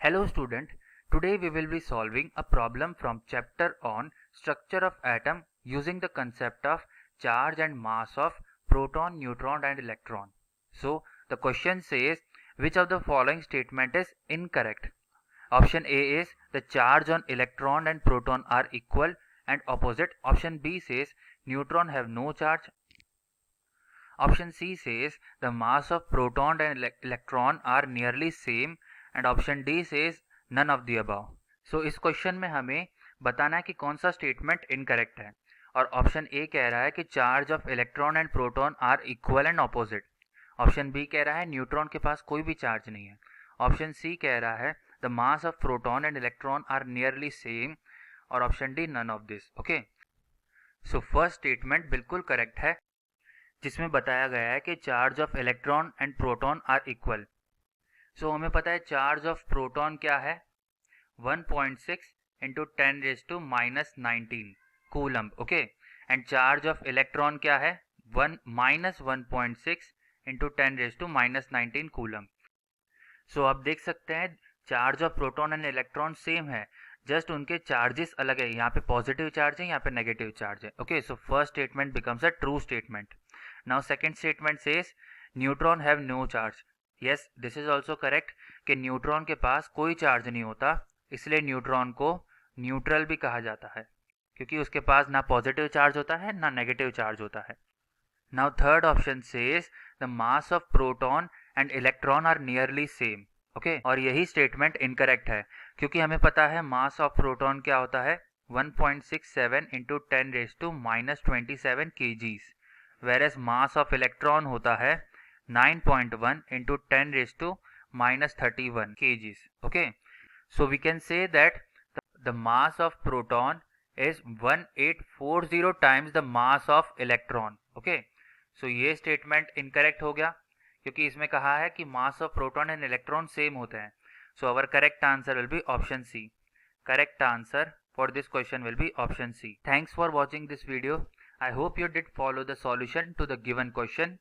Hello student, today we will be solving a problem from chapter on structure of atom using the concept of charge and mass of proton, neutron and electron. So the question says which of the following statement is incorrect? Option A is the charge on electron and proton are equal and opposite. Option B says neutron have no charge. Option C says the mass of proton and electron are nearly same and option D says none of the above. So इस question में हमें बताना है कि कौन सा statement incorrect है और ऑप्शन ए कह रहा है कि charge of electron and proton are equal and opposite. Option B कह रहा है न्यूट्रॉन के पास कोई भी चार्ज नहीं है. ऑप्शन सी कह रहा है the mass of proton and electron are nearly same और option D none of this. Okay, so first statement बिल्कुल करेक्ट है जिसमें बताया गया है कि charge of electron and proton are equal. So हमें पता है चार्ज ऑफ प्रोटॉन क्या है 1.6 into 10⁻⁻19 coulomb. Okay, and charge of electron क्या है 1-1.6 इंटू 10⁻⁻19 कूलम्ब. सो आप देख सकते हैं charge of proton and electron same है, जस्ट उनके चार्जेस अलग है. यहाँ पे पॉजिटिव चार्ज है, यहाँ पे नेगेटिव चार्ज है. Okay, so first statement becomes a true statement. Now second statement says neutron have no charge. Yes, this is also correct कि न्यूट्रॉन के पास कोई चार्ज नहीं होता, इसलिए न्यूट्रॉन को न्यूट्रल भी कहा जाता है क्योंकि उसके पास ना पॉजिटिव चार्ज होता है ना नेगेटिव चार्ज होता है. Now third option says the mass of proton and electron are nearly same. Okay, और यही स्टेटमेंट इनकरेक्ट है क्योंकि हमें पता है मास ऑफ प्रोटॉन क्या होता है 1.67 into 10⁻⁻27 kgs, whereas mass of electron होता है 9.1 into 10⁻31 kgs. Okay, so we can say that the mass of proton is 1840 times the mass of electron. Okay, so ये statement incorrect हो गया क्योंकि इसमें कहा है कि mass of proton and electron same होते हैं. So our correct answer will be option C. Correct answer for this question will be option C. Thanks for watching this video. I hope you did follow the solution to the given question.